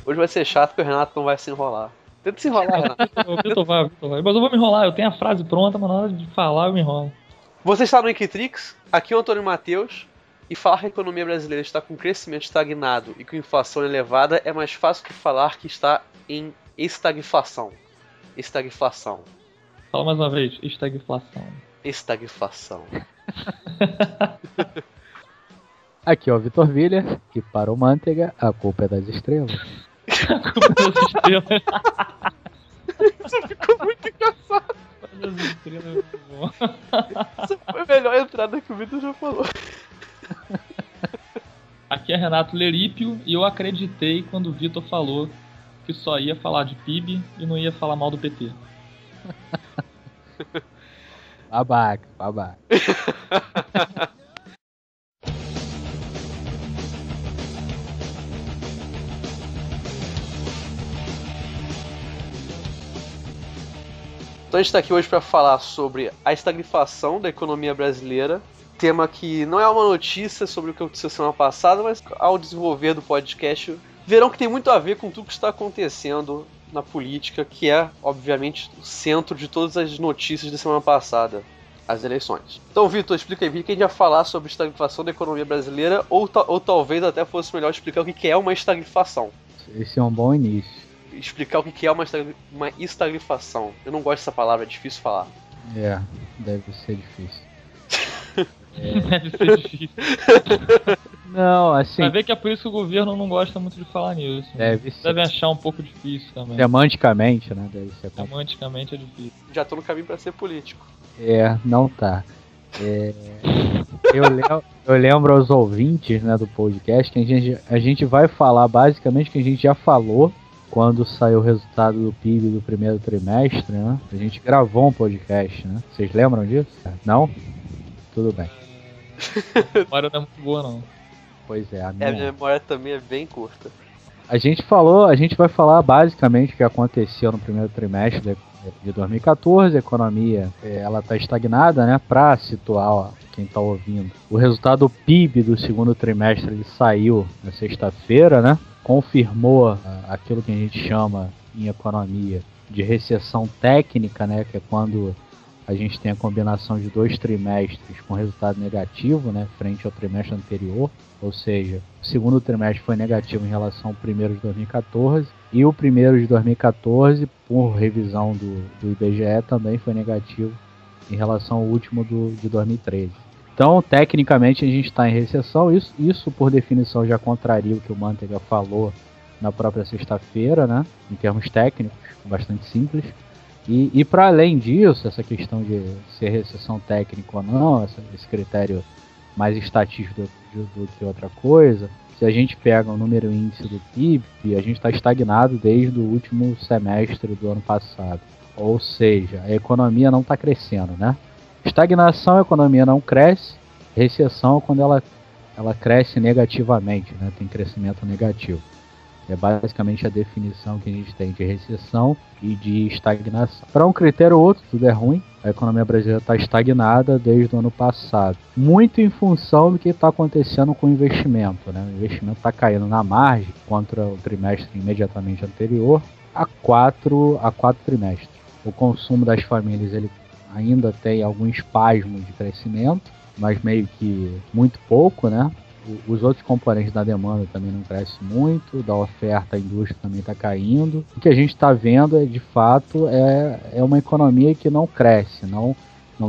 Hoje vai ser chato porque o Renato não vai se enrolar. Tenta se enrolar, Renato. Vitor vai. Mas eu vou me enrolar, eu tenho a frase pronta, mas na hora de falar eu me enrolo. Você está no Equitrix, aqui é o Antônio Matheus, e falar que a economia brasileira está com crescimento estagnado e com inflação elevada é mais fácil que falar que está em estagflação. Estagflação. Fala mais uma vez, estagflação. Estagflação. Aqui é o Vitor Villa, e para o Manteiga, a culpa é das estrelas. A culpa das estrelas. Isso ficou muito engraçado. Das estrelas é muito bom. Essa foi a melhor entrada que o Vitor já falou. Aqui é Renato Lerípio e eu acreditei quando o Vitor falou que só ia falar de PIB e não ia falar mal do PT. Babaca. Então a gente está aqui hoje para falar sobre a estagflação da economia brasileira, tema que não é uma notícia sobre o que aconteceu semana passada, mas ao desenvolver do podcast, verão que tem muito a ver com tudo que está acontecendo na política, que é, obviamente, o centro de todas as notícias da semana passada, as eleições. Então, Vitor, explica aí, que a gente vai falar sobre a estagflação da economia brasileira, ou talvez até fosse melhor explicar o que é uma estagflação. Esse é um bom início. Explicar o que é uma estagflação. Eu não gosto dessa palavra, é difícil falar. É, deve ser difícil. Deve ser difícil. Não, assim... Vai ver que é por isso que o governo não gosta muito de falar nisso. Deve ser. Deve achar um pouco difícil também. Semanticamente, né? Deve ser. Semanticamente é difícil. Já tô no caminho pra ser político. Não tá. Eu lembro aos ouvintes, né, do podcast que a gente vai falar basicamente o que a gente já falou quando saiu o resultado do PIB do primeiro trimestre, né? A gente gravou um podcast, né? Vocês lembram disso? Não? Tudo bem. A memória não é muito boa, não. Pois é, A minha memória também é bem curta. A gente vai falar basicamente o que aconteceu no primeiro trimestre de 2014. A economia, ela está estagnada, né? Para situar quem está ouvindo. O resultado do PIB do segundo trimestre ele saiu na sexta-feira, né? Confirmou aquilo que a gente chama em economia de recessão técnica, né? Que é quando a gente tem a combinação de 2 trimestres com resultado negativo, né? Frente ao trimestre anterior. Ou seja, o segundo trimestre foi negativo em relação ao primeiro de 2014 e o primeiro de 2014, por revisão do IBGE, também foi negativo em relação ao último de 2013. Então, tecnicamente, a gente está em recessão. Isso, por definição, já contraria o que o Manteiga falou na própria sexta-feira, né? Em termos técnicos, bastante simples. E para além disso, essa questão de ser recessão técnica ou não, esse critério mais estatístico do que outra coisa, se a gente pega o número índice do PIB, a gente está estagnado desde o último semestre do ano passado. Ou seja, a economia não está crescendo, né? Estagnação, a economia não cresce. Recessão é quando ela cresce negativamente, né? Tem crescimento negativo. É basicamente a definição que a gente tem de recessão e de estagnação. Para um critério ou outro, tudo é ruim. A economia brasileira está estagnada desde o ano passado. Muito em função do que está acontecendo com o investimento, né? O investimento está caindo na margem contra o trimestre imediatamente anterior a 4 trimestres. O consumo das famílias ele ainda tem algum espasmo de crescimento, mas meio que muito pouco, né? Os outros componentes da demanda também não crescem muito, da oferta a indústria também está caindo. O que a gente está vendo, de fato, é uma economia que não cresce, não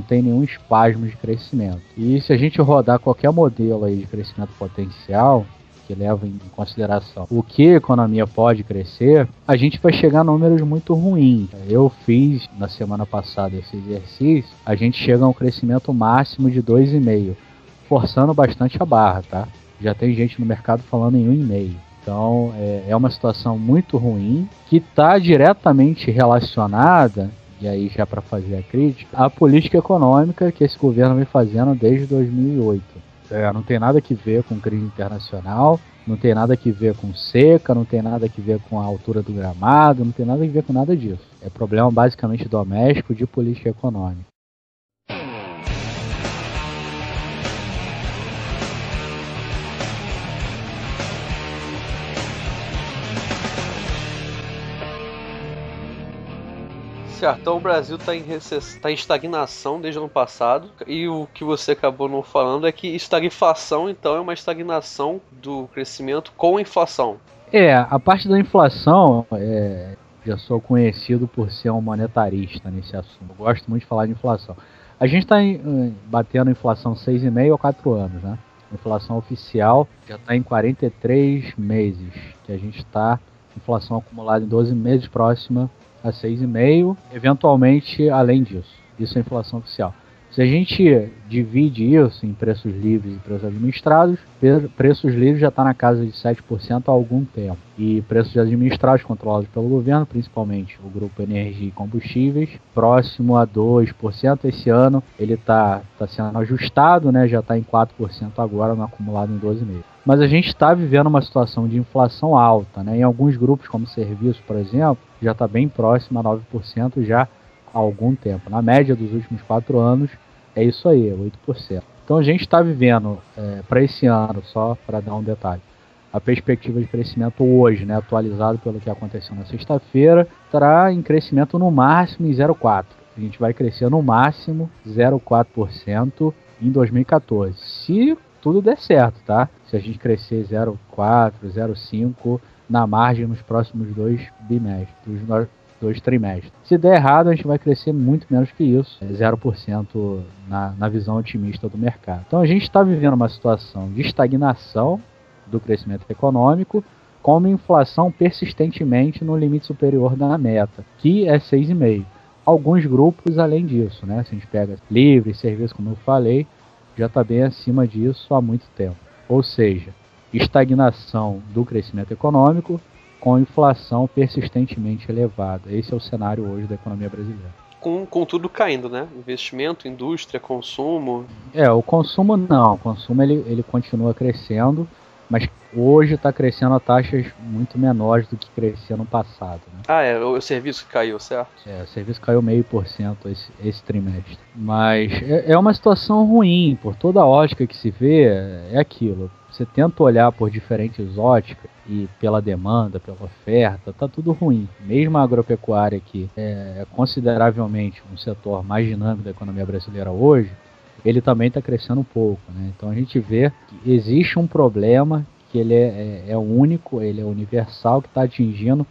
tem nenhum espasmo de crescimento. E se a gente rodar qualquer modelo aí de crescimento potencial, que leva em consideração o que a economia pode crescer, a gente vai chegar a números muito ruins. Eu fiz na semana passada esse exercício, a gente chega a um crescimento máximo de 2,5%. Forçando bastante a barra, tá? Já tem gente no mercado falando em 1,5%. Então, é uma situação muito ruim, que está diretamente relacionada, e aí já para fazer a crítica, à política econômica que esse governo vem fazendo desde 2008. Não tem nada que ver com crise internacional, não tem nada que ver com seca, não tem nada que ver com a altura do gramado, não tem nada que ver com nada disso. É problema basicamente doméstico de política econômica. Oscar, então o Brasil está em estagnação desde o ano passado, e o que você acabou não falando é que estagflação, então, é uma estagnação do crescimento com inflação. A parte da inflação, já sou conhecido por ser um monetarista nesse assunto. Eu gosto muito de falar de inflação. A gente está batendo inflação 6,5 há 4 anos, né? A inflação oficial já está em 43 meses, que a gente está, inflação acumulada em 12 meses, próxima a 6,5, eventualmente além disso. Isso é inflação oficial. Se a gente divide isso em preços livres e preços administrados, preços livres já está na casa de 7% há algum tempo. E preços administrados controlados pelo governo, principalmente o grupo Energia e Combustíveis, próximo a 2%. Esse ano ele está sendo ajustado, né? Já está em 4% agora, no acumulado em 12 meses. Mas a gente está vivendo uma situação de inflação alta, né? Em alguns grupos, como serviço, por exemplo, já está bem próximo a 9% já há algum tempo. Na média dos últimos 4 anos, é isso aí, 8%. Então a gente está vivendo, para esse ano, só para dar um detalhe, a perspectiva de crescimento hoje, né, atualizado pelo que aconteceu na sexta-feira, estará em crescimento no máximo em 0,4%. A gente vai crescer no máximo 0,4% em 2014. Se tudo der certo, tá? Se a gente crescer 0,4%, 0,5% na margem nos próximos 2 trimestres. Se der errado, a gente vai crescer muito menos que isso, 0% na visão otimista do mercado. Então a gente está vivendo uma situação de estagnação do crescimento econômico, com uma inflação persistentemente no limite superior da meta, que é 6,5%. Alguns grupos além disso, né? Se a gente pega livre, serviço, como eu falei, já está bem acima disso há muito tempo. Ou seja, estagnação do crescimento econômico, com inflação persistentemente elevada. Esse é o cenário hoje da economia brasileira. Com tudo caindo, né? Investimento, indústria, consumo. O consumo não. O consumo ele continua crescendo, mas hoje está crescendo a taxas muito menores do que crescia no passado, né? O serviço que caiu, certo? O serviço caiu 0,5% esse trimestre. Mas é uma situação ruim, por toda a ótica que se vê, é aquilo. Você tenta olhar por diferentes óticas e pela demanda, pela oferta, tá tudo ruim. Mesmo a agropecuária, que é consideravelmente um setor mais dinâmico da economia brasileira hoje, ele também está crescendo um pouco, né? Então a gente vê que existe um problema que ele é único, ele é universal, que está atingindo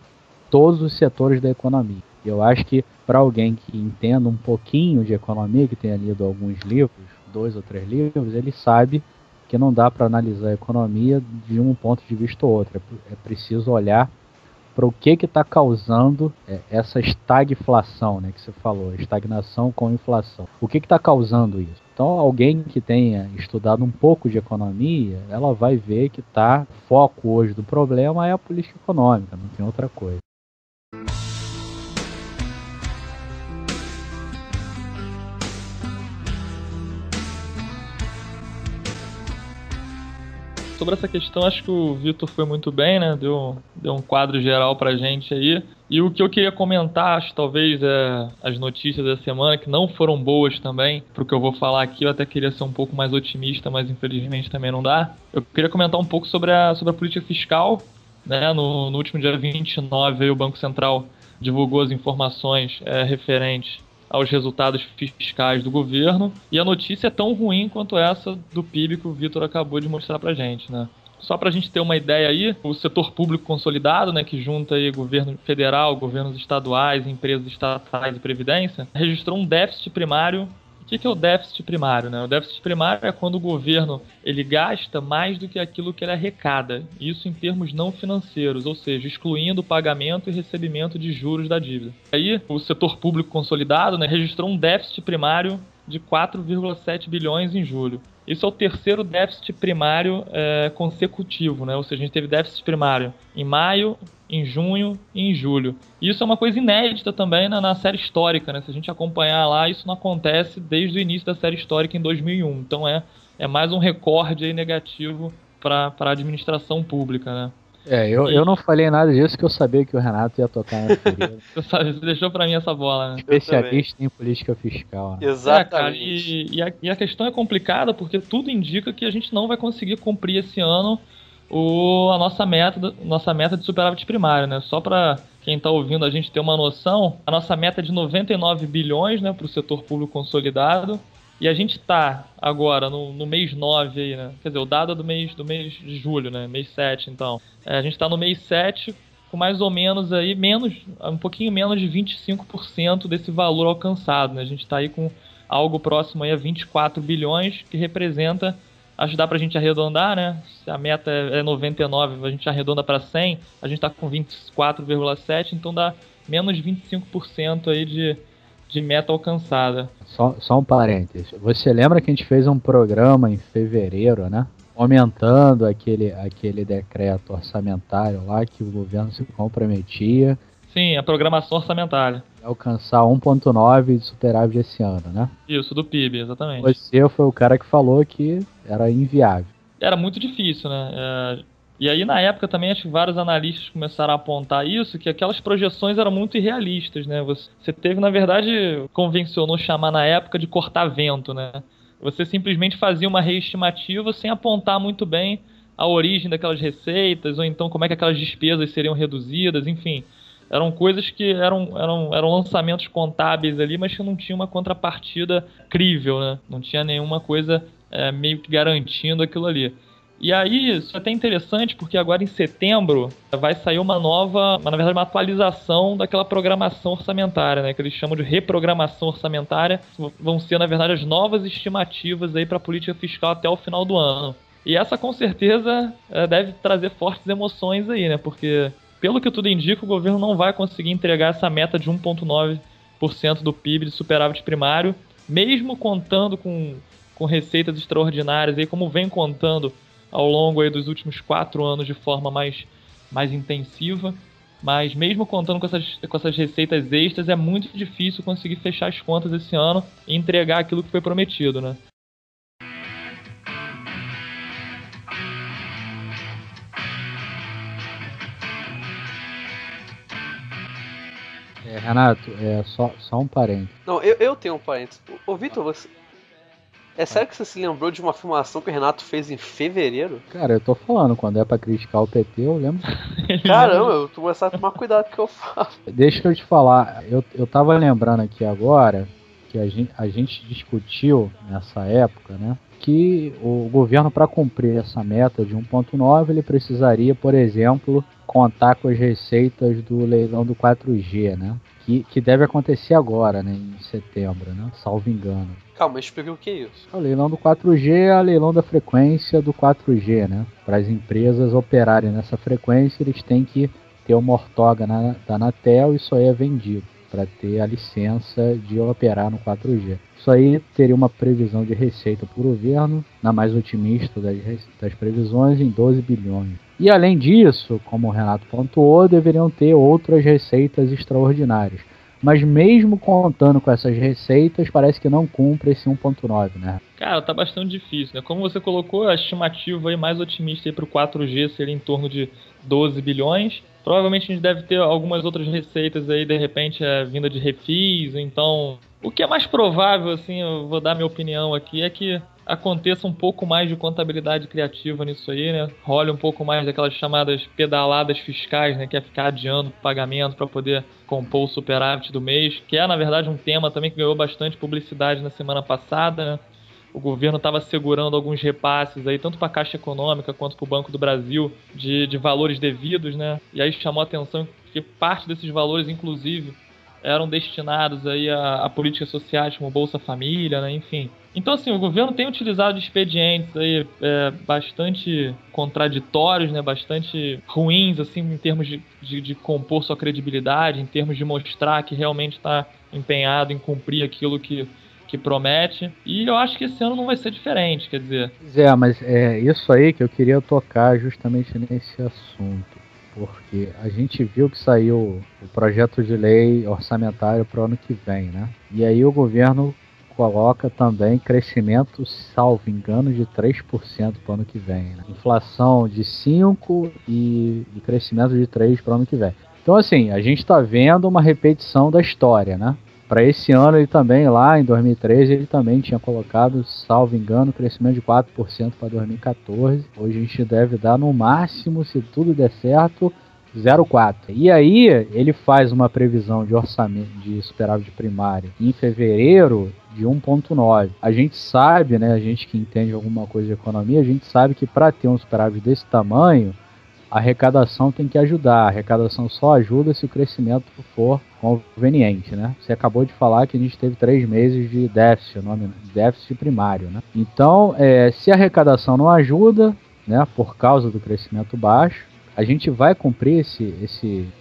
todos os setores da economia. Eu acho que para alguém que entenda um pouquinho de economia, que tenha lido alguns livros, 2 ou 3 livros, ele sabe que não dá para analisar a economia de um ponto de vista ou outro. É preciso olhar para o que está causando essa estagflação, né, que você falou, estagnação com inflação. O que está causando isso? Então, alguém que tenha estudado um pouco de economia, ela vai ver que o foco hoje do problema é a política econômica, não tem outra coisa. Sobre essa questão, acho que o Vitor foi muito bem, né? Deu um quadro geral pra gente aí. E o que eu queria comentar, acho talvez as notícias da semana, que não foram boas também, pro que eu vou falar aqui. Eu até queria ser um pouco mais otimista, mas infelizmente também não dá. Eu queria comentar um pouco sobre a política fiscal, né? No último dia 29, aí, o Banco Central divulgou as informações referentes aos resultados fiscais do governo, e a notícia é tão ruim quanto essa do PIB que o Vitor acabou de mostrar pra gente, né? Só pra gente ter uma ideia aí, o setor público consolidado, né, que junta aí governo federal, governos estaduais, empresas estatais e previdência, registrou um déficit primário. O que é o déficit primário, né? O déficit primário é quando o governo ele gasta mais do que aquilo que ele arrecada. Isso em termos não financeiros, ou seja, excluindo o pagamento e recebimento de juros da dívida. Aí, o setor público consolidado, né, registrou um déficit primário de 4,7 bilhões em julho. Isso é o terceiro déficit primário consecutivo, né? Ou seja, a gente teve déficit primário em maio, em junho e em julho. Isso é uma coisa inédita também na série histórica, né? Se a gente acompanhar lá, isso não acontece desde o início da série histórica em 2001. Então é mais um recorde aí negativo para a administração pública, né? Eu não falei nada disso, que eu sabia que o Renato ia tocar na ferida. Você deixou pra mim essa bola, né? Especialista em política fiscal, né? Exatamente. Cara, e a questão é complicada porque tudo indica que a gente não vai conseguir cumprir esse ano a nossa meta de superávit primário, né? Só para quem está ouvindo a gente ter uma noção, a nossa meta é de 99 bilhões, né, para o setor público consolidado. E a gente está agora no mês 9 aí, né? Quer dizer, o dado é do mês de julho, né? Mês 7, então. A gente está no mês 7 com mais ou menos aí um pouquinho menos de 25% desse valor alcançado, né? A gente está aí com algo próximo aí a 24 bilhões, que representa, acho que dá pra gente arredondar, né? Se a meta é 99, a gente arredonda para 100, a gente tá com 24,7, então dá menos de 25% aí de meta alcançada. Só um parênteses. Você lembra que a gente fez um programa em fevereiro, né? Aumentando aquele decreto orçamentário lá que o governo se comprometia. Sim, a programação orçamentária. Alcançar 1,9 de superávit esse ano, né? Isso, do PIB, exatamente. Você foi o cara que falou que era inviável. Era muito difícil, né? E aí, na época, também, acho que vários analistas começaram a apontar isso, que aquelas projeções eram muito irrealistas, né? Você teve, na verdade, convencionou chamar na época de cortar vento, né? Você simplesmente fazia uma reestimativa sem apontar muito bem a origem daquelas receitas, ou então como é que aquelas despesas seriam reduzidas, enfim. Eram coisas que eram lançamentos contábeis ali, mas que não tinha uma contrapartida crível, né? Não tinha nenhuma coisa meio que garantindo aquilo ali. E aí, isso é até interessante, porque agora em setembro vai sair na verdade, uma atualização daquela programação orçamentária, né? Que eles chamam de reprogramação orçamentária. Vão ser, na verdade, as novas estimativas aí para a política fiscal até o final do ano. E essa, com certeza, deve trazer fortes emoções aí, né? Porque, pelo que tudo indica, o governo não vai conseguir entregar essa meta de 1,9% do PIB de superávit primário, mesmo contando com receitas extraordinárias, aí, como vem contando ao longo aí dos últimos 4 anos de forma mais intensiva. Mas mesmo contando com essas receitas extras, é muito difícil conseguir fechar as contas esse ano e entregar aquilo que foi prometido, né? Renato, só um parênteses. Não, eu tenho um parênteses. Ô Vitor, você... É sério que você se lembrou de uma afirmação que o Renato fez em fevereiro? Cara, eu tô falando, quando é pra criticar o PT, eu lembro. Caramba, eu tô começando a tomar cuidado com o que eu falo. Deixa eu te falar, eu tava lembrando aqui agora que a gente discutiu nessa época, né? Que o governo, para cumprir essa meta de 1,9, ele precisaria, por exemplo, contar com as receitas do leilão do 4G, né? Que deve acontecer agora, né? Em setembro, né? Salvo engano. Calma, explica o que é isso. O leilão do 4G é o leilão da frequência do 4G, né? Para as empresas operarem nessa frequência, eles têm que ter uma ortoga da Anatel e isso aí é vendido para ter a licença de operar no 4G. Isso aí teria uma previsão de receita para o governo, na mais otimista das previsões, em 12 bilhões. E além disso, como o Renato pontuou, deveriam ter outras receitas extraordinárias. Mas mesmo contando com essas receitas, parece que não cumpre esse 1,9, né? Cara, tá bastante difícil, né? Como você colocou, a estimativa aí mais otimista para o 4G seria em torno de 12 bilhões. Provavelmente a gente deve ter algumas outras receitas aí, de repente, vinda de refis, então... O que é mais provável, assim, eu vou dar minha opinião aqui, é que aconteça um pouco mais de contabilidade criativa nisso aí, né? Role um pouco mais daquelas chamadas pedaladas fiscais, né? Que é ficar adiando o pagamento para poder compor o superávit do mês, que é, na verdade, um tema também que ganhou bastante publicidade na semana passada, né? O governo estava segurando alguns repasses aí, tanto para a Caixa Econômica quanto para o Banco do Brasil, de valores devidos, né? E aí chamou a atenção que parte desses valores, inclusive, eram destinados aí a políticas sociais como Bolsa Família, né? Enfim. Então, assim, o governo tem utilizado expedientes aí bastante contraditórios, né? Bastante ruins, assim, em termos de compor sua credibilidade, em termos de mostrar que realmente está empenhado em cumprir aquilo que promete. E eu acho que esse ano não vai ser diferente, quer dizer... Mas é isso aí que eu queria tocar justamente nesse assunto. Porque a gente viu que saiu o projeto de lei orçamentário para o ano que vem, né? E aí o governo coloca também crescimento, salvo engano, de 3% para o ano que vem, né? Inflação de 5% e crescimento de 3% para o ano que vem. Então, assim, a gente está vendo uma repetição da história, né? para esse ano ele também, lá em 2013, ele também tinha colocado, salvo engano, crescimento de 4% para 2014. Hoje a gente deve dar no máximo, se tudo der certo, 0,4. E aí ele faz uma previsão de orçamento de superávit primário em fevereiro de 1,9. A gente sabe, né, a gente que entende alguma coisa de economia, a gente sabe que para ter um superávit desse tamanho, a arrecadação tem que ajudar. A arrecadação só ajuda se o crescimento for conveniente, né? Você acabou de falar que a gente teve 3 meses de déficit, déficit primário, né? Então, se a arrecadação não ajuda, né, por causa do crescimento baixo, a gente vai cumprir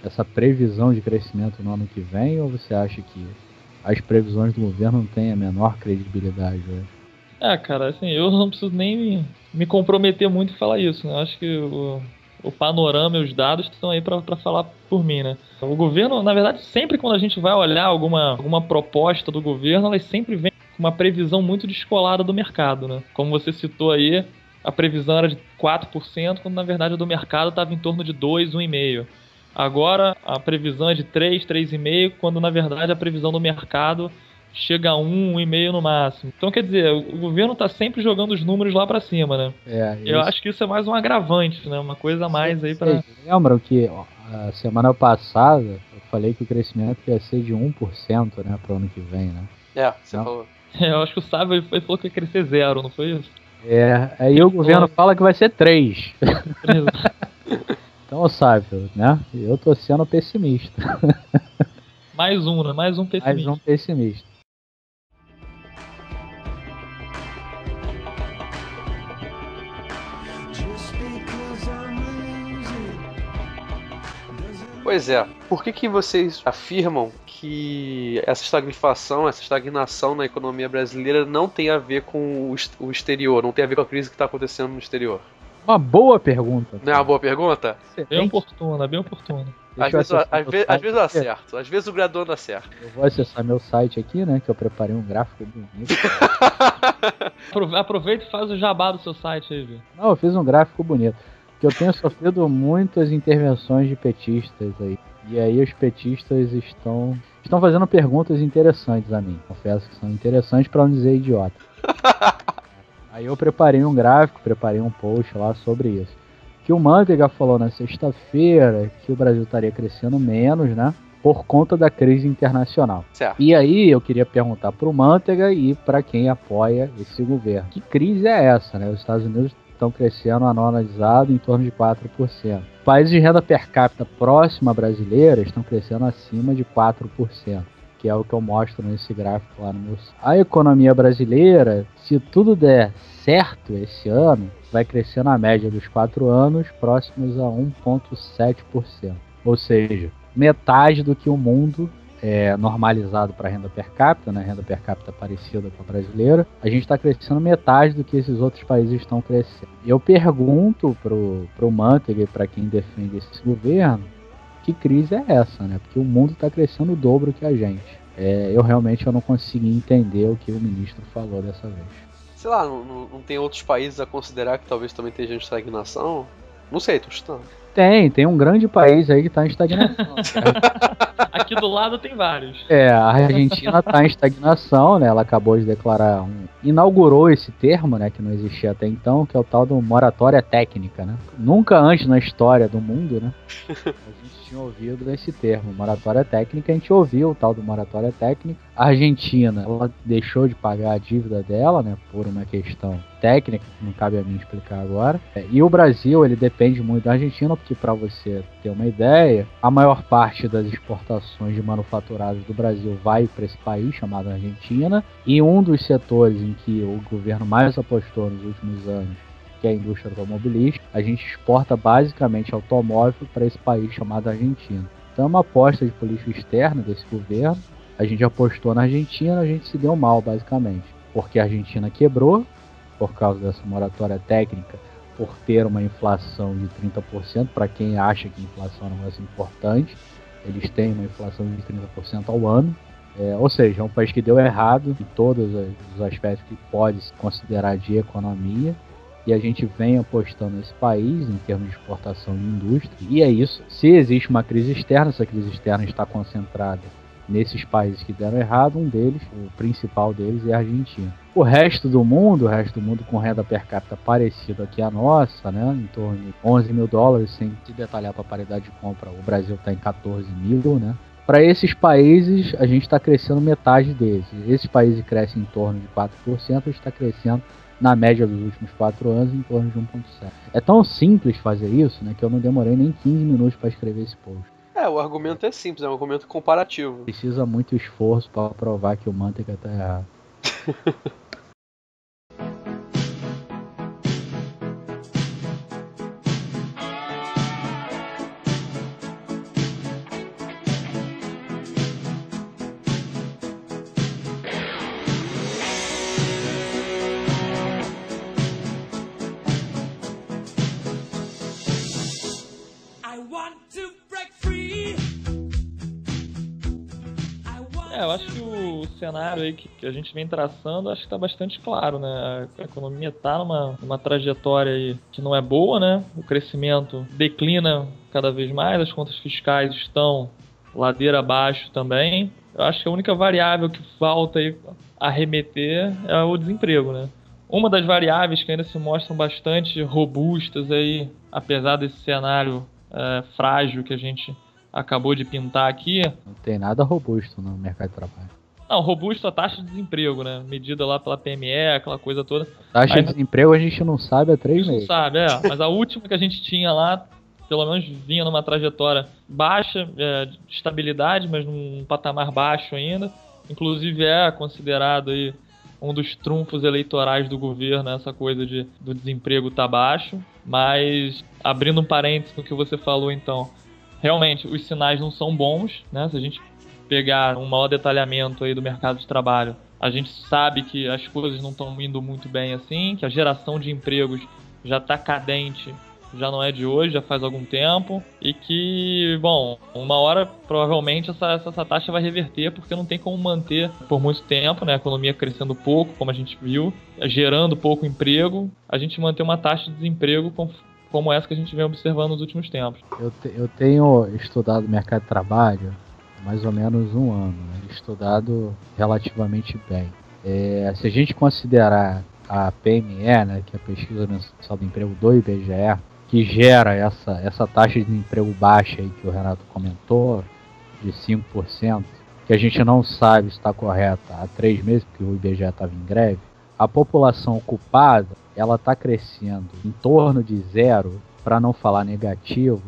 essa previsão de crescimento no ano que vem, ou você acha que as previsões do governo não têm a menor credibilidade hoje? Cara, assim, eu não preciso nem me comprometer muito em falar isso, né? Eu acho que o panorama e os dados estão aí para falar por mim, né? O governo, na verdade, sempre quando a gente vai olhar alguma proposta do governo, elas sempre vêm com uma previsão muito descolada do mercado, né? Como você citou aí, a previsão era de 4%, quando na verdade a do mercado estava em torno de 2, 1,5%. Agora a previsão é de 3, 3,5%, quando na verdade a previsão do mercado chega a 1, 1,5% no máximo. Então, quer dizer, o governo está sempre jogando os números lá para cima, né? Eu acho que isso é mais um agravante, né? Uma coisa a mais aí para... Lembram que a semana passada eu falei que o crescimento ia ser de 1%, né, para o ano que vem, né? Você falou. Eu acho que o Sábio ele falou que ia crescer 0, não foi isso? Aí o governo fala que vai ser 3. Então, Sábio, né? Eu tô sendo pessimista. Mais um, né? Mais um pessimista. Mais um pessimista. Pois é, por que vocês afirmam que essa estagnação na economia brasileira não tem a ver com o exterior, não tem a ver com a crise que está acontecendo no exterior? Uma boa pergunta. Não é uma boa pergunta? Bem oportuna, bem oportuna. Às vezes dá certo, às vezes o graduando dá certo. Eu vou acessar meu site aqui, né, que eu preparei um gráfico bonito. Aproveita e faz o jabá do seu site aí, viu? Não, eu fiz um gráfico bonito. Que eu tenho sofrido muitas intervenções de petistas aí. E aí os petistas estão fazendo perguntas interessantes a mim. Confesso que são interessantes para não dizer idiota. Aí eu preparei um gráfico, preparei um post lá sobre isso. Que o Manteiga falou na sexta-feira que o Brasil estaria crescendo menos, né? Por conta da crise internacional. Certo. E aí eu queria perguntar para o Manteiga e para quem apoia esse governo. Que crise é essa, né? Os Estados Unidos estão crescendo anualizado em torno de 4%. Países de renda per capita próxima à brasileira estão crescendo acima de 4%, que é o que eu mostro nesse gráfico lá no meu site. A economia brasileira, se tudo der certo esse ano, vai crescer na média dos 4 anos próximos a 1,7%. Ou seja, metade do que o mundo normalizado para renda per capita, né? Renda per capita parecida com a brasileira, a gente está crescendo metade do que esses outros países estão crescendo. E eu pergunto pro Manteiga e para quem defende esse governo, que crise é essa, né? Porque o mundo está crescendo o dobro que a gente. Eu realmente não consegui entender o que o ministro falou dessa vez. Sei lá, não tem outros países a considerar que talvez também estejam em estagnação? Não sei, tô chutando. Tem um grande país aí que está em estagnação. Aqui do lado tem vários. A Argentina está em estagnação, né? Ela acabou de declarar inaugurou esse termo, né, que não existia até então, que é o tal do moratória técnica, né? Nunca antes na história do mundo, né, a gente tinha ouvido esse termo, moratória técnica. A gente ouviu o tal do moratória técnica. A Argentina, ela deixou de pagar a dívida dela, né, por uma questão técnica, que não cabe a mim explicar agora. E o Brasil, ele depende muito da Argentina, porque, para você ter uma ideia, a maior parte das exportações de manufaturados do Brasil vai para esse país chamado Argentina, e um dos setores em que o governo mais apostou nos últimos anos, que é a indústria automobilística, a gente exporta basicamente automóvel para esse país chamado Argentina. Então é uma aposta de política externa desse governo. A gente apostou na Argentina, a gente se deu mal basicamente, porque a Argentina quebrou por causa dessa moratória técnica, por ter uma inflação de 30%. Para quem acha que a inflação é um negócio importante, eles têm uma inflação de 30% ao ano. Ou seja, é um país que deu errado em todos os aspectos que pode se considerar de economia, e a gente vem apostando nesse país em termos de exportação de indústria. E é isso. Se existe uma crise externa, essa crise externa está concentrada nesses países que deram errado, um deles, o principal deles, é a Argentina. O resto do mundo com renda per capita parecida aqui à nossa, né, em torno de 11 mil dólares, sem se detalhar para a paridade de compra, o Brasil está em 14 mil, né? Para esses países, a gente está crescendo metade deles. Esses países crescem em torno de 4%, a gente está crescendo na média dos últimos 4 anos em torno de 1,7%. É tão simples fazer isso, né, que eu não demorei nem 15 minutos para escrever esse post. O argumento é simples, é um argumento comparativo. Precisa muito esforço para provar que o Manteiga está errado. Eu acho que o cenário aí que a gente vem traçando, acho que está bastante claro, né? A economia está numa trajetória aí que não é boa, né? O crescimento declina cada vez mais, as contas fiscais estão ladeira abaixo também. Eu acho que a única variável que falta aí a remeter é o desemprego, né? Uma das variáveis que ainda se mostram bastante robustas aí, apesar desse cenário frágil que a gente acabou de pintar aqui. Não tem nada robusto no mercado de trabalho. Não, robusto a taxa de desemprego, né? Medida lá pela PME, aquela coisa toda. Taxa de desemprego a gente não sabe há 3 meses. Não sabe, mas a última que a gente tinha lá, pelo menos vinha numa trajetória baixa, de estabilidade, mas num patamar baixo ainda. Inclusive é considerado aí um dos trunfos eleitorais do governo, essa coisa do desemprego tá baixo. Mas, abrindo um parênteses no que você falou então, realmente, os sinais não são bons, né? Se a gente pegar um maior detalhamento aí do mercado de trabalho, a gente sabe que as coisas não estão indo muito bem assim, que a geração de empregos já está cadente, já não é de hoje, já faz algum tempo, e que, bom, uma hora provavelmente essa taxa vai reverter, porque não tem como manter por muito tempo, né? A economia crescendo pouco, como a gente viu, gerando pouco emprego, a gente manter uma taxa de desemprego como essa que a gente vem observando nos últimos tempos. Eu tenho estudado mercado de trabalho há mais ou menos 1 ano, né? Estudado relativamente bem. Se a gente considerar a PME, né, que é a Pesquisa Nacional do Emprego do IBGE, que gera essa taxa de emprego baixa aí que o Renato comentou, de 5%, que a gente não sabe se está correta há 3 meses, porque o IBGE estava em greve, a população ocupada ela está crescendo em torno de 0, para não falar negativo,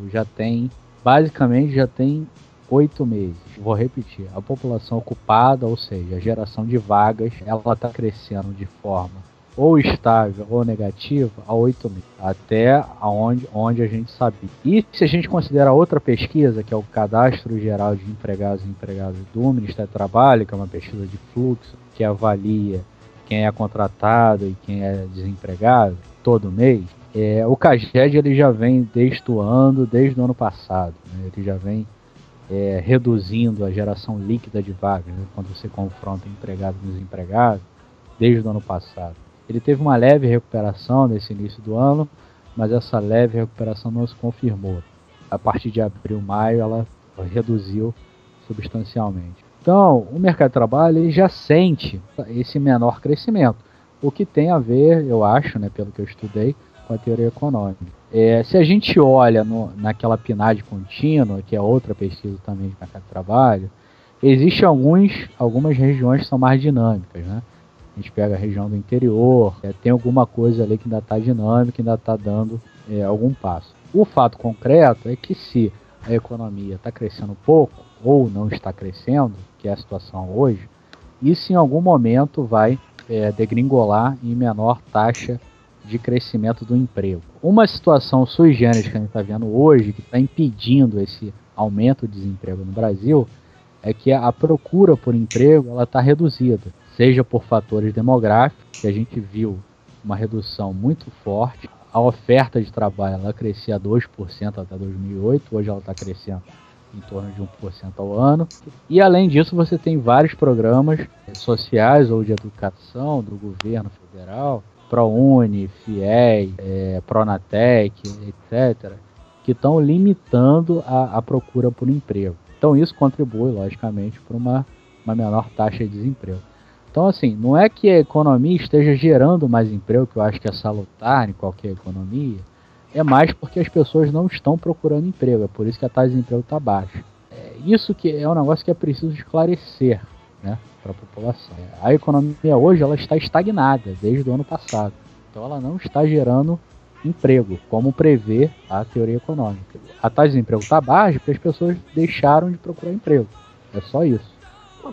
basicamente já tem 8 meses. Vou repetir, a população ocupada, ou seja, a geração de vagas, ela está crescendo de forma ou estável ou negativa há 8 meses, até onde a gente sabia. E se a gente considera outra pesquisa, que é o Cadastro Geral de Empregados e Empregadas do Ministério do Trabalho, que é uma pesquisa de fluxo, que avalia quem é contratado e quem é desempregado todo mês, o CAGED ele já vem desde o ano passado, né? Ele já vem reduzindo a geração líquida de vagas, né? Quando você confronta empregado e desempregado, desde o ano passado. Ele teve uma leve recuperação nesse início do ano, mas essa leve recuperação não se confirmou. A partir de abril, maio, ela reduziu substancialmente. Então, o mercado de trabalho ele já sente esse menor crescimento, o que tem a ver, eu acho, né, pelo que eu estudei, com a teoria econômica. Se a gente olha naquela PNAD contínua, que é outra pesquisa também de mercado de trabalho, existem algumas regiões que são mais dinâmicas, né? A gente pega a região do interior, tem alguma coisa ali que ainda está dinâmica, ainda está dando algum passo. O fato concreto é que se a economia está crescendo pouco, ou não está crescendo, que é a situação hoje, isso em algum momento vai degringolar em menor taxa de crescimento do emprego. Uma situação sui generis que a gente está vendo hoje, que está impedindo esse aumento de desemprego no Brasil, é que a procura por emprego está reduzida, seja por fatores demográficos, que a gente viu uma redução muito forte. A oferta de trabalho ela crescia 2% até 2008, hoje ela está crescendo em torno de 1% ao ano. E além disso, você tem vários programas sociais ou de educação do governo federal, ProUni, FIES, Pronatec, etc., que estão limitando a procura por emprego. Então isso contribui, logicamente, para uma menor taxa de desemprego. Então, assim, não é que a economia esteja gerando mais emprego, que eu acho que é salutar em qualquer economia, é mais porque as pessoas não estão procurando emprego, é por isso que a taxa de desemprego está baixa. Isso que é um negócio que é preciso esclarecer, né, para a população. A economia hoje ela está estagnada desde o ano passado, então ela não está gerando emprego, como prevê a teoria econômica. A taxa de desemprego está baixa porque as pessoas deixaram de procurar emprego, é só isso.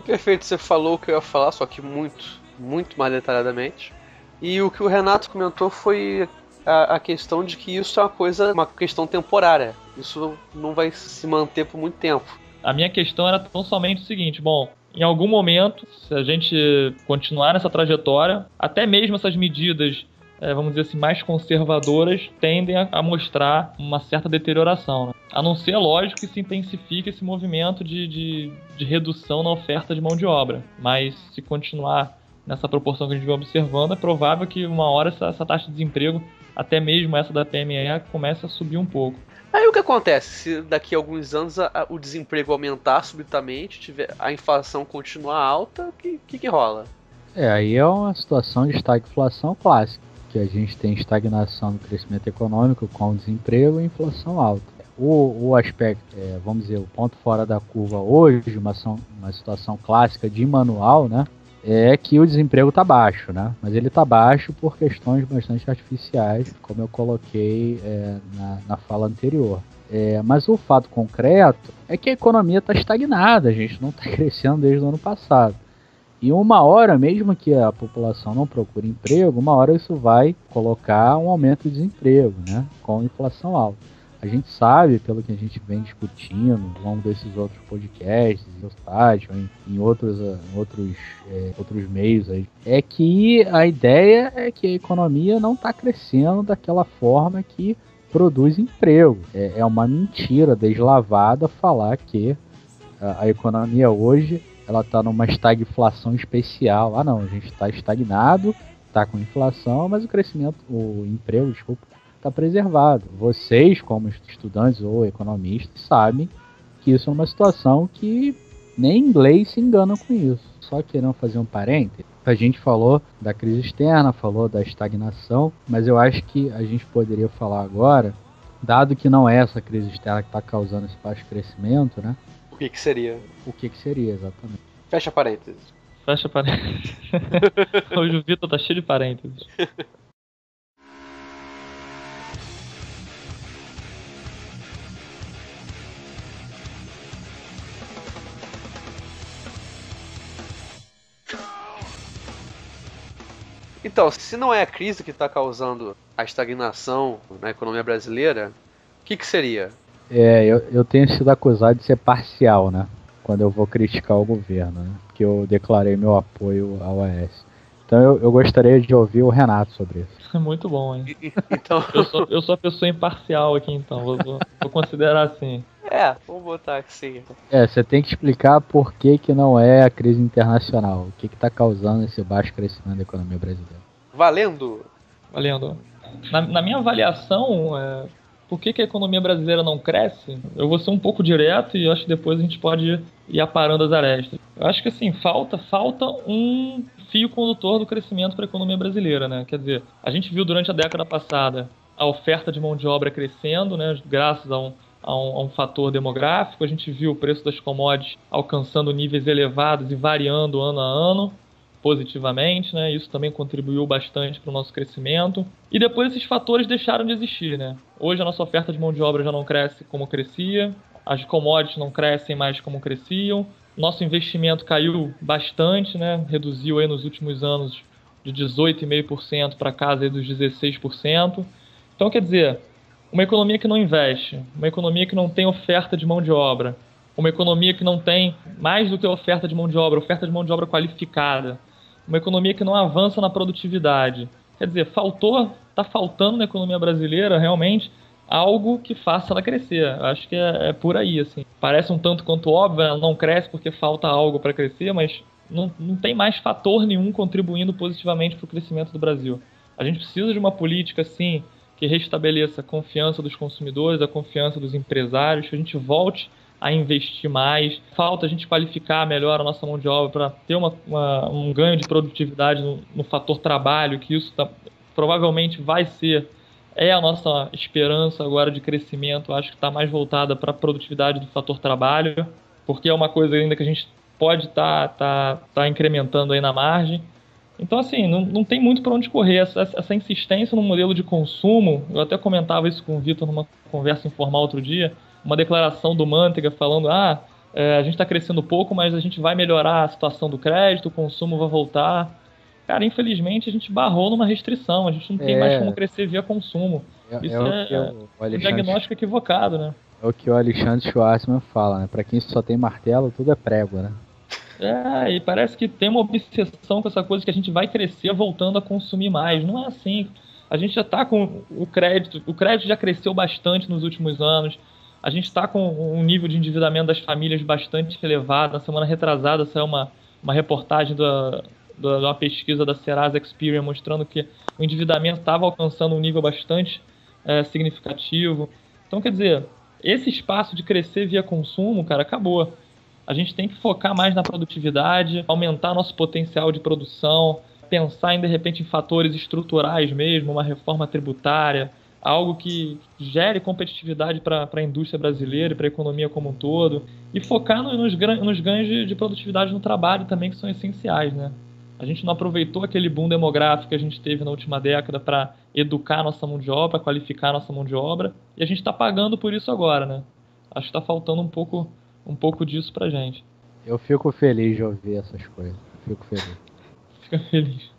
Perfeito, você falou o que eu ia falar, só que muito mais detalhadamente. E o que o Renato comentou foi a questão de que isso é uma questão temporária. Isso não vai se manter por muito tempo. A minha questão era tão somente o seguinte, bom, em algum momento, se a gente continuar nessa trajetória, até mesmo essas medidas, vamos dizer assim, mais conservadoras, tendem a mostrar uma certa deterioração, né? A não ser, lógico, que se intensifique esse movimento de redução na oferta de mão de obra. Mas se continuar nessa proporção que a gente vem observando, é provável que uma hora essa taxa de desemprego, até mesmo essa da PME, comece a subir um pouco. Aí o que acontece? Se daqui a alguns anos o desemprego aumentar subitamente, a inflação continuar alta, o que rola? Aí é uma situação de estagflação clássica, que a gente tem estagnação no crescimento econômico com desemprego e inflação alta. O aspecto, vamos dizer, o ponto fora da curva hoje, uma situação clássica de manual, né, é que o desemprego está baixo, né? Mas ele está baixo por questões bastante artificiais, como eu coloquei na fala anterior. Mas o fato concreto é que a economia está estagnada, a gente não está crescendo desde o ano passado. E uma hora, mesmo que a população não procure emprego, uma hora isso vai colocar um aumento de desemprego, né? Com inflação alta. A gente sabe, pelo que a gente vem discutindo ao longo desses outros podcasts, em outros meios aí, é que a ideia é que a economia não está crescendo daquela forma que produz emprego. É uma mentira deslavada falar que a economia hoje ela está numa estagflação especial. Ah, não, a gente está estagnado, está com inflação, mas o emprego, está preservado. Vocês, como estudantes ou economistas, sabem que isso é uma situação que nem inglês se engana com isso. Só querendo fazer um parênteses, a gente falou da crise externa, falou da estagnação, mas eu acho que a gente poderia falar agora, dado que não é essa crise externa que está causando esse baixo crescimento, né? O que seria? O que seria, exatamente. Fecha parênteses. Fecha parênteses. Hoje o Vitor tá cheio de parênteses. Então, se não é a crise que está causando a estagnação na economia brasileira, o que seria? Eu tenho sido acusado de ser parcial, né? Quando eu vou criticar o governo, né? Porque eu declarei meu apoio ao AS. Então eu gostaria de ouvir o Renato sobre isso. Muito bom, hein? Então... eu sou a pessoa imparcial aqui, então. Vou considerar assim. Vamos botar assim. Você tem que explicar por que não é a crise internacional. O que está causando esse baixo crescimento da economia brasileira. Valendo! Na minha avaliação, por que a economia brasileira não cresce? Eu vou ser um pouco direto e acho que depois a gente pode ir aparando as arestas. Eu acho que assim, falta um fio condutor do crescimento para a economia brasileira, né? Quer dizer, a gente viu durante a década passada a oferta de mão de obra crescendo, né? Graças a um fator demográfico. A gente viu o preço das commodities alcançando níveis elevados e variando ano a ano positivamente, né? Isso também contribuiu bastante para o nosso crescimento. E depois esses fatores deixaram de existir, né? Hoje a nossa oferta de mão de obra já não cresce como crescia, as commodities não crescem mais como cresciam, nosso investimento caiu bastante, né? Reduziu aí nos últimos anos de 18,5% para casa aí dos 16%. Então, quer dizer, uma economia que não investe, uma economia que não tem oferta de mão de obra, uma economia que não tem mais do que oferta de mão de obra qualificada, uma economia que não avança na produtividade. Quer dizer, está faltando na economia brasileira realmente algo que faça ela crescer. Acho que é por aí, assim. Parece um tanto quanto óbvio, ela não cresce porque falta algo para crescer, mas não tem mais fator nenhum contribuindo positivamente para o crescimento do Brasil. A gente precisa de uma política, sim, que restabeleça a confiança dos consumidores, a confiança dos empresários, que a gente volte a investir mais. Falta a gente qualificar melhor a nossa mão de obra para ter um ganho de produtividade no fator trabalho, que isso provavelmente é a nossa esperança agora de crescimento. Acho que está mais voltada para a produtividade do fator trabalho, porque é uma coisa ainda que a gente pode tá incrementando aí na margem. Então, assim, não tem muito para onde correr. Essa insistência no modelo de consumo, eu até comentava isso com o Vitor numa conversa informal outro dia, uma declaração do Manteiga falando, a gente está crescendo pouco, mas a gente vai melhorar a situação do crédito, o consumo vai voltar. Cara, infelizmente a gente barrou numa restrição, a gente não tem mais como crescer via consumo. Isso é um diagnóstico equivocado, né? É o que o Alexandre Schwarzman fala, né? Pra quem só tem martelo, tudo é prego, né? E parece que tem uma obsessão com essa coisa que a gente vai crescer voltando a consumir mais. Não é assim. A gente já está com o crédito já cresceu bastante nos últimos anos. A gente está com um nível de endividamento das famílias bastante elevado. Na semana retrasada saiu uma reportagem de uma pesquisa da Serasa Experian mostrando que o endividamento estava alcançando um nível bastante significativo. Então, quer dizer, esse espaço de crescer via consumo, cara, acabou. A gente tem que focar mais na produtividade, aumentar nosso potencial de produção, pensar de repente em fatores estruturais mesmo, uma reforma tributária, algo que gere competitividade para a indústria brasileira e para a economia como um todo, e focar nos ganhos de produtividade no trabalho também, que são essenciais, né? A gente não aproveitou aquele boom demográfico que a gente teve na última década para educar a nossa mão de obra, qualificar a nossa mão de obra, e a gente está pagando por isso agora, né? Acho que está faltando um pouco disso pra gente. Eu fico feliz de ouvir essas coisas. Fico feliz. Fica feliz.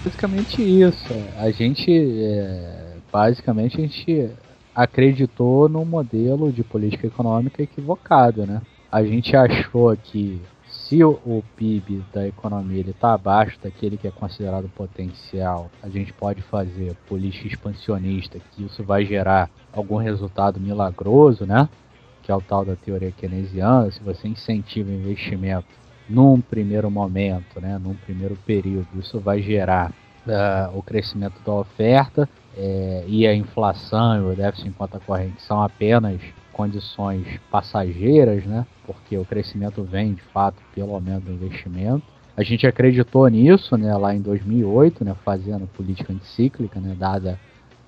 Basicamente isso. Basicamente a gente acreditou num modelo de política econômica equivocado, né? A gente achou que se o PIB da economia está abaixo daquele que é considerado potencial, a gente pode fazer política expansionista, que isso vai gerar algum resultado milagroso, né? Que é o tal da teoria keynesiana. Se você incentiva investimento num primeiro momento, né, num primeiro período, isso vai gerar o crescimento da oferta, e a inflação e o déficit em conta corrente são apenas condições passageiras, né, porque o crescimento vem de fato pelo aumento do investimento. A gente acreditou nisso, né, lá em 2008, né, fazendo política anticíclica, né, dada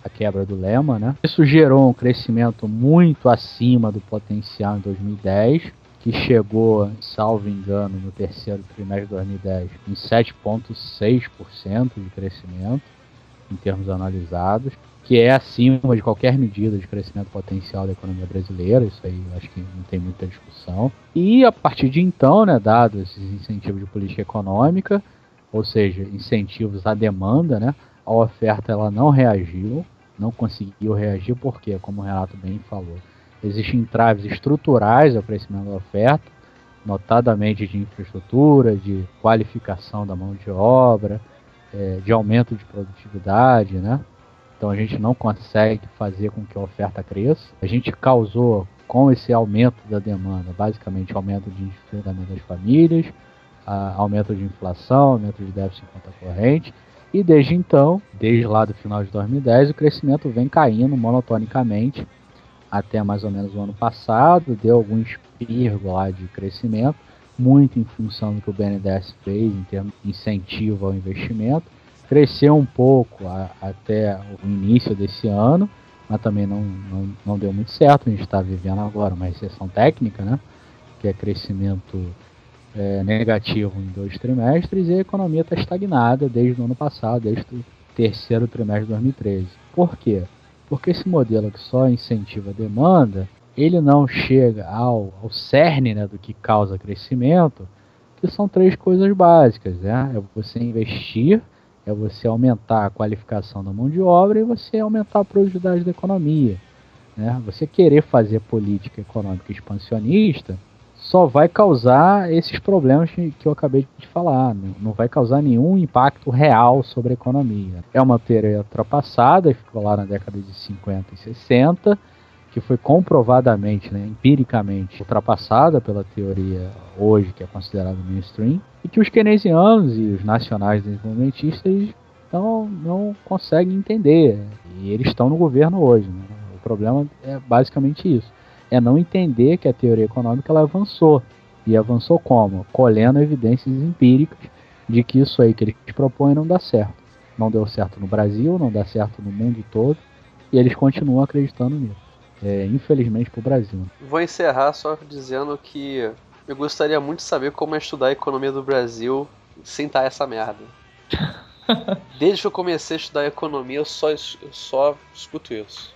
a quebra do Lehman, né. Isso gerou um crescimento muito acima do potencial em 2010, que chegou, salvo engano, no terceiro trimestre de 2010 em 7,6% de crescimento, em termos analisados, que é acima de qualquer medida de crescimento potencial da economia brasileira. Isso aí acho que não tem muita discussão. E a partir de então, né, dados esses incentivos de política econômica, ou seja, incentivos à demanda, né, a oferta ela não reagiu, não conseguiu reagir, porque, como o Renato bem falou, existem entraves estruturais ao crescimento da oferta, notadamente de infraestrutura, de qualificação da mão de obra, de aumento de produtividade, né? Então a gente não consegue fazer com que a oferta cresça. A gente causou, com esse aumento da demanda, basicamente aumento de endividamento das famílias, aumento de inflação, aumento de déficit em conta corrente, e desde então, desde lá do final de 2010, o crescimento vem caindo monotonicamente, até mais ou menos o ano passado, deu algum espirro lá de crescimento, muito em função do que o BNDES fez em termos de incentivo ao investimento. Cresceu um pouco até o início desse ano, mas também não deu muito certo. A gente está vivendo agora uma recessão técnica, né? Que é crescimento negativo em 2 trimestres, e a economia está estagnada desde o ano passado, desde o terceiro trimestre de 2013. Por quê? Porque esse modelo que só incentiva a demanda, ele não chega ao cerne, né, do que causa crescimento, que são 3 coisas básicas, né? É você investir, é você aumentar a qualificação da mão de obra e você aumentar a produtividade da economia, né? Você querer fazer política econômica expansionista só vai causar esses problemas que eu acabei de falar, não vai causar nenhum impacto real sobre a economia. É uma teoria ultrapassada, ficou lá na década de 50 e 60, que foi comprovadamente, né, empiricamente, ultrapassada pela teoria hoje, que é considerada mainstream, e que os keynesianos e os nacionais desenvolvimentistas não conseguem entender. E eles estão no governo hoje. Né? O problema é basicamente isso. É não entender que a teoria econômica ela avançou. E avançou como? Colhendo evidências empíricas de que isso aí que eles propõem não dá certo. Não deu certo no Brasil, não dá certo no mundo todo, e eles continuam acreditando nisso. Infelizmente para o Brasil. Vou encerrar só dizendo que eu gostaria muito de saber como é estudar a economia do Brasil sem estar essa merda. Desde que eu comecei a estudar economia, eu só escuto isso.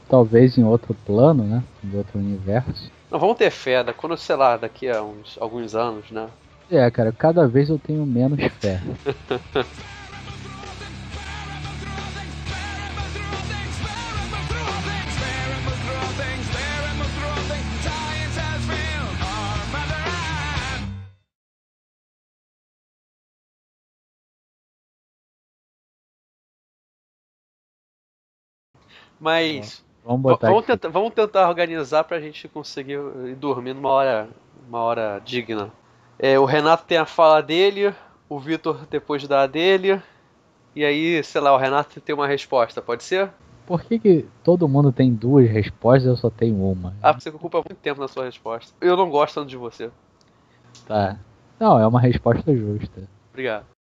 Talvez em outro plano, né? Em outro universo. Não, vamos ter fé, quando, sei lá, daqui a alguns anos, né? Cara, cada vez eu tenho menos fé. Mas vamos tentar organizar pra gente conseguir ir dormir uma hora digna. O Renato tem a fala dele, o Vitor depois dá a dele, e aí, sei lá, o Renato tem uma resposta, pode ser? Por que todo mundo tem duas respostas e eu só tenho uma? Você ocupa muito tempo na sua resposta. Eu não gosto tanto de você. Tá. Não, é uma resposta justa. Obrigado.